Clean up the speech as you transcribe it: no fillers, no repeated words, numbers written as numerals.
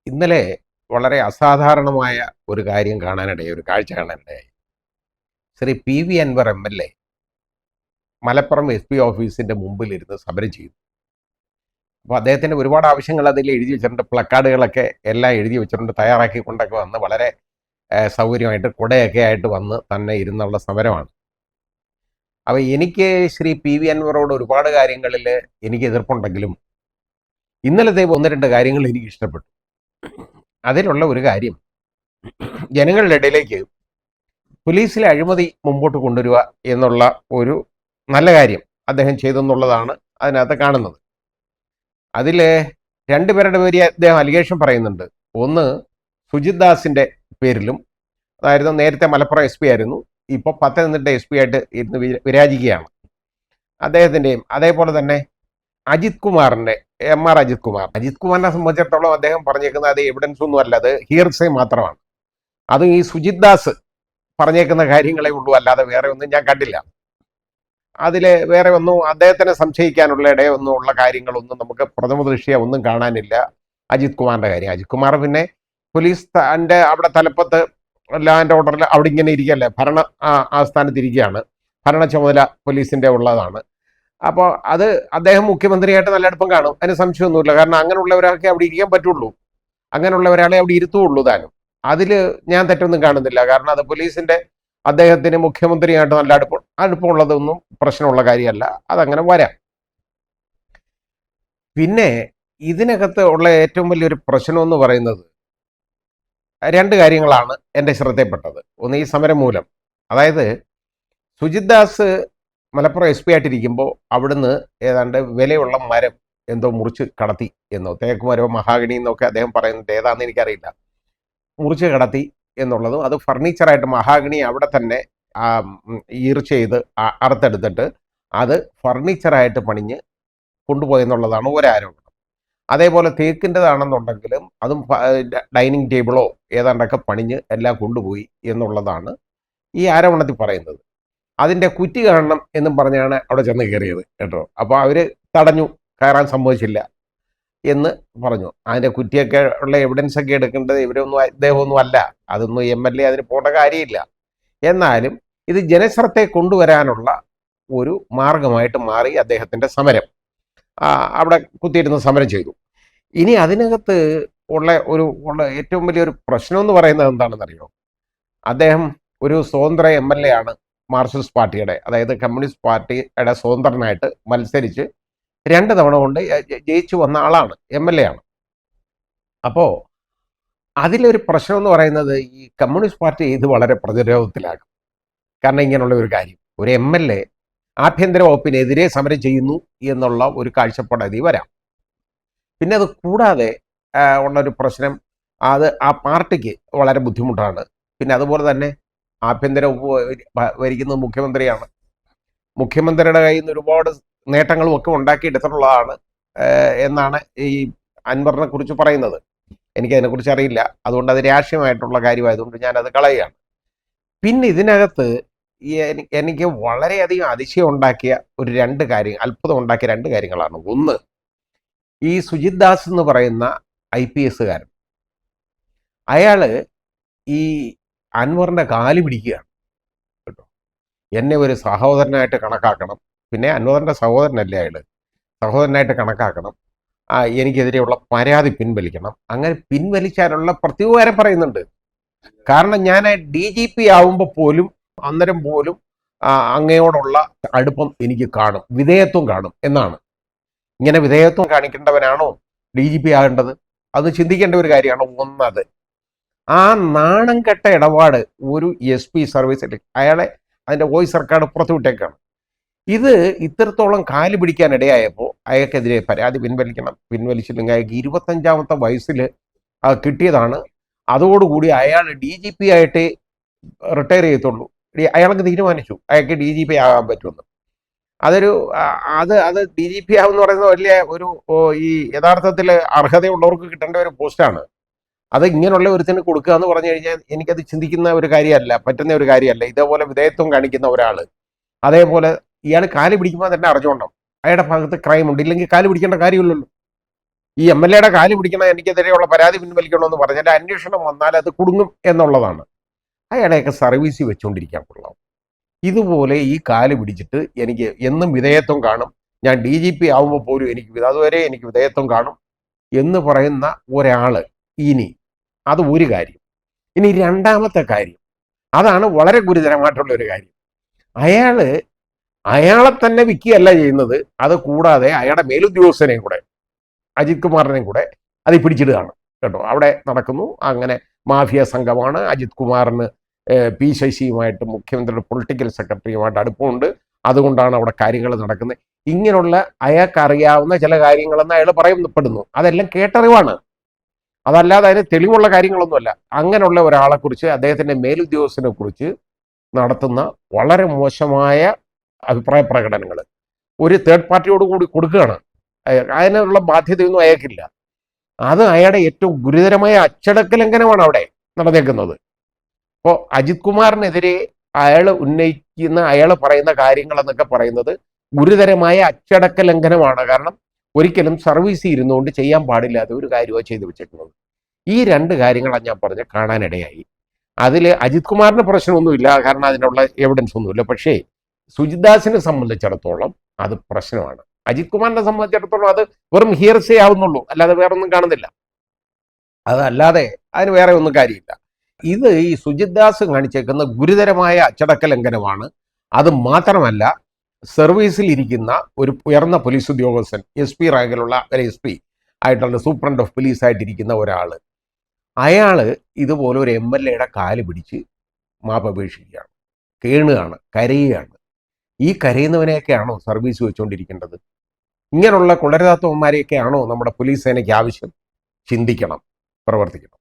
ഇന്നലെ വളരെ അസാധാരണമായ ഒരു കാര്യം കാണാനിടയായി, ഒരു കാഴ്ച കാണാനിടയായി. Shri P V Anvar M L A Malappuram S P ഓഫീസിന്റെ മുമ്പിലിരുന്ന് സമരം ചെയ്തു. അപ്പോൾ അദ്ദേഹത്തിന്റെ ഒരുപാട് ആവശ്യങ്ങൾ അതിൽ എഴുതി വെച്ചിട്ടുണ്ട്, പ്ലക്കാർഡുകളൊക്കെ എല്ലാം എഴുതി വെച്ചിട്ടുണ്ട്, തയ്യാറാക്കിക്കൊണ്ടൊക്കെ വന്ന് വളരെ സൗകര്യമായിട്ട് കുടയൊക്കെ ആയിട്ട് വന്ന് തന്നെ ഇരുന്നുള്ള സമരമാണ്. അപ്പോൾ എനിക്ക് ശ്രീ പി വി അൻവറോട് ഒരുപാട് കാര്യങ്ങളിൽ എനിക്ക് എതിർപ്പുണ്ടെങ്കിലും ഇന്നലത്തെ ഒന്ന് രണ്ട് കാര്യങ്ങൾ എനിക്ക് ഇഷ്ടപ്പെട്ടു. അതിലുള്ള ഒരു കാര്യം, ജനങ്ങളുടെ ഇടയിലേക്ക് പോലീസിലെ അഴിമതി മുമ്പോട്ട് കൊണ്ടുവരിക എന്നുള്ള ഒരു നല്ല കാര്യം അദ്ദേഹം ചെയ്തെന്നുള്ളതാണ് അതിനകത്ത് കാണുന്നത്. അതിൽ രണ്ടുപേരുടെ പേര് അദ്ദേഹം അലിഗേഷൻ പറയുന്നുണ്ട്. ഒന്ന് സുജിത് ദാസിൻ്റെ പേരിലും, അതായത് നേരത്തെ മലപ്പുറം എസ് പി ആയിരുന്നു, ഇപ്പോൾ പത്തനംതിട്ട എസ് പി ആയിട്ട് ഇന്ന് വിരാജിക്കുകയാണ്. അദ്ദേഹത്തിൻ്റെയും അതേപോലെ തന്നെ അജിത് കുമാറിൻ്റെ MR അജിത് കുമാറിനെ സംബന്ധിച്ചിടത്തോളം അദ്ദേഹം പറഞ്ഞേക്കുന്നത് അത് എവിഡൻസ് ഒന്നും അല്ല, അത് ഹിയർസേ മാത്രമാണ്. അതും ഈ സുജിത് ദാസ് പറഞ്ഞേക്കുന്ന കാര്യങ്ങളെ ഉള്ളൂ, അല്ലാതെ വേറെ ഒന്നും ഞാൻ കണ്ടില്ല. അതിൽ വേറെ ഒന്നും അദ്ദേഹത്തിനെ സംശയിക്കാനുള്ള ഇടയൊന്നും ഉള്ള കാര്യങ്ങളൊന്നും നമുക്ക് പ്രഥമ ദൃഷ്ടിയ ഒന്നും കാണാനില്ല. അജിത് കുമാറിൻ്റെ കാര്യം, അജിത് കുമാർ പിന്നെ പോലീസ് അവിടെ തലപ്പത്ത് ലാൻഡ് ഓർഡറിൽ അവിടെ ഇങ്ങനെ ഇരിക്കുകയല്ലേ, ഭരണ ആസ്ഥാനത്ത് ഇരിക്കുകയാണ്, ഭരണ ചുമതല പോലീസിൻ്റെ ഉള്ളതാണ്. അപ്പോൾ അത് അദ്ദേഹം മുഖ്യമന്ത്രിയായിട്ട് നല്ല അടുപ്പം കാണും, അതിന് സംശയമൊന്നുമില്ല. കാരണം അങ്ങനെയുള്ള ഒരാൾക്ക് അവിടെ ഇരിക്കാൻ പറ്റുള്ളൂ, അങ്ങനെയുള്ള ഒരാളെ അവിടെ ഇരുത്തുള്ളൂ താനും. അതിൽ ഞാൻ തെറ്റൊന്നും കാണുന്നില്ല. കാരണം അത് പോലീസിന്റെ അദ്ദേഹത്തിന് മുഖ്യമന്ത്രിയായിട്ട് നല്ല അടുപ്പമുള്ളതൊന്നും പ്രശ്നമുള്ള കാര്യമല്ല, അതങ്ങനെ വരാം. പിന്നെ ഇതിനകത്ത് ഉള്ള ഏറ്റവും വലിയൊരു പ്രശ്നം എന്ന് പറയുന്നത് രണ്ട് കാര്യങ്ങളാണ് എൻ്റെ ശ്രദ്ധയിൽപ്പെട്ടത്. ഒന്ന് ഈ സമരം മൂലം, അതായത് സുജിത് ദാസ് മലപ്പുറം എസ് പി ആയിട്ടിരിക്കുമ്പോൾ അവിടുന്ന് ഏതാണ്ട് വിലയുള്ള മരം എന്തോ മുറിച്ച് കടത്തി എന്നോ, തേക്ക് മരമോ മഹാഗണി എന്നൊക്കെ അദ്ദേഹം പറയുന്നത്, ഏതാണെന്ന് എനിക്കറിയില്ല, മുറിച്ച് കടത്തി എന്നുള്ളതും, അത് ഫർണിച്ചറായിട്ട് മഹാഗണി അവിടെ തന്നെ ഈർച്ച ചെയ്ത് അറുത്തെടുത്തിട്ട് അത് ഫർണിച്ചറായിട്ട് പണിഞ്ഞ് കൊണ്ടുപോയെന്നുള്ളതാണ് ഒരാരോപണം. അതേപോലെ തേക്കിൻ്റെതാണെന്നുണ്ടെങ്കിലും അതും ഡൈനിങ് ടേബിളോ ഏതാണ്ടൊക്കെ പണിഞ്ഞ് എല്ലാം കൊണ്ടുപോയി എന്നുള്ളതാണ് ഈ ആരോപണത്തിൽ പറയുന്നത്. അതിൻ്റെ കുറ്റി കാണണം എന്നും പറഞ്ഞാണ് അവിടെ ചെന്ന് കയറിയത് കേട്ടോ. അപ്പോൾ അവർ തടഞ്ഞു, കയറാൻ സമ്മതിച്ചില്ല എന്ന് പറഞ്ഞു. അതിൻ്റെ കുറ്റിയൊക്കെ ഉള്ള എവിഡൻസ് ഒക്കെ എടുക്കേണ്ടത് ഇദ്ദേഹമൊന്നും അല്ല, അതൊന്നും MLA അതിന് പോകേണ്ട കാര്യമില്ല. എന്നാലും ഇത് ജനശ്രദ്ധയെ കൊണ്ടുവരാനുള്ള ഒരു മാർഗമായിട്ട് മാറി അദ്ദേഹത്തിൻ്റെ സമരം. അവിടെ കുത്തിയിരുന്ന് സമരം ചെയ്തു. ഇനി അതിനകത്ത് ഉള്ള ഏറ്റവും വലിയൊരു പ്രശ്നം എന്ന് പറയുന്നത് എന്താണെന്നറിയോ? അദ്ദേഹം ഒരു സ്വതന്ത്ര MLA ആണ്, മാർക്സിസ്റ്റ് പാർട്ടിയുടെ, അതായത് കമ്മ്യൂണിസ്റ്റ് പാർട്ടിയുടെ സ്വതന്ത്രനായിട്ട് മത്സരിച്ച് 2 തവണ കൊണ്ട് ജയിച്ചു വന്ന ആളാണ്, MLA ആണ്. അപ്പോൾ അതിലൊരു പ്രശ്നം എന്ന് പറയുന്നത് ഈ കമ്മ്യൂണിസ്റ്റ് പാർട്ടി ഇത് വളരെ പ്രതിരോധത്തിലാകും. കാരണം ഇങ്ങനെയുള്ള ഒരു കാര്യം, ഒരു MLA ആഭ്യന്തര വകുപ്പിനെതിരെ സമരം ചെയ്യുന്നു എന്നുള്ള ഒരു കാഴ്ചപ്പാട് അതിൽ വരാം. പിന്നെ അത് കൂടാതെ ഉള്ളൊരു പ്രശ്നം, അത് ആ പാർട്ടിക്ക് വളരെ ബുദ്ധിമുട്ടാണ്. പിന്നെ അതുപോലെ തന്നെ ആഭ്യന്തര വകുപ്പ് ഭരിക്കുന്നത് മുഖ്യമന്ത്രിയാണ്. മുഖ്യമന്ത്രിയുടെ കയ്യിൽ നിന്ന് ഒരുപാട് നേട്ടങ്ങളും ഒക്കെ ഉണ്ടാക്കിയെടുത്തിട്ടുള്ളതാണ് എന്നാണ് ഈ അൻവറിനെ കുറിച്ച് പറയുന്നത്. എനിക്കതിനെക്കുറിച്ച് അറിയില്ല, അതുകൊണ്ട് അത് രാഷ്ട്രീയമായിട്ടുള്ള കാര്യമായതുകൊണ്ട് ഞാനത് കളയുകയാണ്. പിന്നെ ഇതിനകത്ത് എനിക്ക് വളരെയധികം അതിശയം ഉണ്ടാക്കിയ അത്ഭുതം ഉണ്ടാക്കിയ 2 കാര്യങ്ങളാണ്. ഒന്ന്, ഈ സുജിത് ദാസ് എന്ന് പറയുന്ന IPS കാരൻ, അയാള് ഈ അൻവറിന്റെ കാല് പിടിക്കുകയാണ് കേട്ടോ. എന്നെ ഒരു സഹോദരനായിട്ട് കണക്കാക്കണം, പിന്നെ അൻവറിന്റെ സഹോദരനല്ലേ അയാള്, സഹോദരനായിട്ട് കണക്കാക്കണം, എനിക്കെതിരെയുള്ള പരാതി പിൻവലിക്കണം. അങ്ങനെ പിൻവലിച്ചാലുള്ള പ്രത്യുപകാരം പറയുന്നുണ്ട്. കാരണം ഞാൻ DGP ആവുമ്പോൾ പോലും അന്നേരം പോലും അങ്ങയോടുള്ള അടുപ്പം എനിക്ക് കാണും, വിധേയത്വം കാണും എന്നാണ്. ഇങ്ങനെ വിധേയത്വം കാണിക്കേണ്ടവനാണോ DGP ആകേണ്ടത്? അത് ചിന്തിക്കേണ്ട ഒരു കാര്യമാണ്. ഒന്നത്, ആ നാണം കെട്ട ഇടപാട് ഒരു SP സർവീസിൽ അയാളെ അതിൻ്റെ വോയിസ് റെക്കോർഡ് പുറത്തുവിട്ടേക്കാണ്. ഇത് ഇത്രത്തോളം കാല് പിടിക്കാൻ ഇടയായപ്പോൾ അയാൾക്കെതിരെ പരാതി പിൻവലിക്കണം, പിൻവലിച്ചില്ലെങ്കിൽ അയാൾക്ക് 25ാമത്തെ വയസ്സിൽ കിട്ടിയതാണ്. അതോടുകൂടി അയാൾ DGP ആയിട്ട് റിട്ടയർ ചെയ്യത്തുള്ളൂ. അയാൾക്ക് തീരുമാനിച്ചു അയാൾക്ക് DGP ആകാൻ പറ്റുമെന്ന്. അത് DGP ആവെന്ന് പറയുന്നത് വലിയ ഒരു ഈ യഥാർത്ഥത്തിൽ അർഹതയുള്ളവർക്ക് കിട്ടേണ്ട ഒരു പോസ്റ്റാണ്. അത് ഇങ്ങനെയുള്ള ഒരുത്തിന് കൊടുക്കുക എന്ന് പറഞ്ഞു കഴിഞ്ഞാൽ എനിക്കത് ചിന്തിക്കുന്ന ഒരു കാര്യമല്ല, പറ്റുന്ന ഒരു കാര്യമല്ല. ഇതേപോലെ വിധേയത്വം കാണിക്കുന്ന ഒരാൾ, അതേപോലെ ഇയാൾ കാല് പിടിക്കുമ്പോൾ തന്നെ അറിഞ്ഞോണം അയാളുടെ ഭാഗത്ത് ക്രൈം ഉണ്ട്, ഇല്ലെങ്കിൽ കാല് പിടിക്കേണ്ട കാര്യമില്ലല്ലോ. ഈ എം എൽ എയുടെ കാല് പിടിക്കണം, എനിക്കെതിരെയുള്ള പരാതി പിൻവലിക്കണമെന്ന് പറഞ്ഞാൽ അന്വേഷണം വന്നാൽ അത് കുടുങ്ങും എന്നുള്ളതാണ്. അയാളെയൊക്കെ സർവീസിൽ വെച്ചുകൊണ്ടിരിക്കാൻ കൊള്ളാം. ഇതുപോലെ ഈ കാല് പിടിച്ചിട്ട് എനിക്ക് എന്നും വിധേയത്വം കാണും, ഞാൻ DGP ആവുമ്പോൾ പോലും അതുവരെ എനിക്ക് വിധേയത്വം കാണും എന്ന് പറയുന്ന ഒരാൾ ഇനി, അത് ഒരു കാര്യം. ഇനി രണ്ടാമത്തെ കാര്യം, അതാണ് വളരെ ഗുരുതരമായിട്ടുള്ള ഒരു കാര്യം. അയാളെ തന്നെ വിൽക്കുകയല്ല ചെയ്യുന്നത്, അത് കൂടാതെ അയാളുടെ മേലുദ്യോഗസ്ഥനെയും കൂടെ, അജിത് കുമാറിനെയും കൂടെ അത് പിടിച്ചിടുകയാണ് കേട്ടോ. അവിടെ നടക്കുന്നു, അങ്ങനെ മാഫിയ സംഘമാണ്. അജിത് കുമാറിന് P ശശിയുമായിട്ട്, മുഖ്യമന്ത്രിയുടെ പൊളിറ്റിക്കൽ സെക്രട്ടറിയുമായിട്ട് അടുപ്പമുണ്ട്, അതുകൊണ്ടാണ് അവിടെ കാര്യങ്ങൾ നടക്കുന്നത്. ഇങ്ങനെയുള്ള അയാൾക്ക് അറിയാവുന്ന ചില കാര്യങ്ങളെന്ന് അയാൾ പറയപ്പെടുന്നു. അതെല്ലാം കേട്ടറിവാണ്, അതല്ലാതെ അതിന് തെളിവുള്ള കാര്യങ്ങളൊന്നുമല്ല. അങ്ങനെയുള്ള ഒരാളെക്കുറിച്ച്, അദ്ദേഹത്തിൻ്റെ മേലുദ്യോഗസ്ഥനെ കുറിച്ച് നടത്തുന്ന വളരെ മോശമായ അഭിപ്രായ പ്രകടനങ്ങൾ ഒരു തേർഡ് പാർട്ടിയോട് കൂടി കൊടുക്കുകയാണ്. അതിനുള്ള ബാധ്യതയൊന്നും അയാൾക്കില്ല. അത് അയാളുടെ ഏറ്റവും ഗുരുതരമായ അച്ചടക്ക ലംഘനമാണ് അവിടെ നടന്നേക്കുന്നത്. അപ്പോൾ അജിത് കുമാറിനെതിരെ അയാൾ ഉന്നയിക്കുന്ന, അയാൾ പറയുന്ന കാര്യങ്ങൾ എന്നൊക്കെ പറയുന്നത് ഗുരുതരമായ അച്ചടക്ക ലംഘനമാണ്. കാരണം ഒരിക്കലും സർവീസിൽ ഇരുന്നുകൊണ്ട് ചെയ്യാൻ പാടില്ലാത്ത ഒരു കാര്യമാണ് ചെയ്തു വെച്ചേക്കുന്നത്. ഈ രണ്ട് കാര്യങ്ങളാണ് ഞാൻ പറഞ്ഞ കാണാനിടയായി. അതിൽ അജിത് കുമാറിന് പ്രശ്നമൊന്നുമില്ല, കാരണം അതിനുള്ള എവിഡൻസ് ഒന്നുമില്ല. പക്ഷേ സുജിത് ദാസിനെ സംബന്ധിച്ചിടത്തോളം അത് പ്രശ്നമാണ്. അജിത് കുമാറിനെ സംബന്ധിച്ചിടത്തോളം അത് വെറും ഹിയർസേ ആവുന്നുള്ളൂ, അല്ലാതെ വേറെ ഒന്നും കാണുന്നില്ല. അതല്ലാതെ അതിന് വേറെ ഒന്നും കാര്യമില്ല. ഇത് ഈ സുജിത് ദാസ് കാണിച്ചേക്കുന്ന ഗുരുതരമായ അച്ചടക്ക ലംഘനമാണ്. അത് മാത്രമല്ല, സർവീസിൽ ഇരിക്കുന്ന ഒരു ഉയർന്ന പോലീസ് ഉദ്യോഗസ്ഥൻ, SP റാങ്കിലുള്ള ഒരു SP ആയിട്ടുള്ള സൂപ്രണ്ട് ഓഫ് പോലീസ് ആയിട്ടിരിക്കുന്ന ഒരാൾ, അയാൾ ഇതുപോലെ ഒരു MLA കാല് പിടിച്ച് മാപ്പപേക്ഷിക്കുകയാണ്, കേണുകയാണ്, കരയുകയാണ്. ഈ കരയുന്നവനെയൊക്കെയാണോ സർവീസ് വെച്ചുകൊണ്ടിരിക്കേണ്ടത്? ഇങ്ങനെയുള്ള കുളരതാത്തവന്മാരെയൊക്കെയാണോ നമ്മുടെ പോലീസ് സേനയ്ക്ക് ആവശ്യം? ചിന്തിക്കണം, പ്രവർത്തിക്കണം.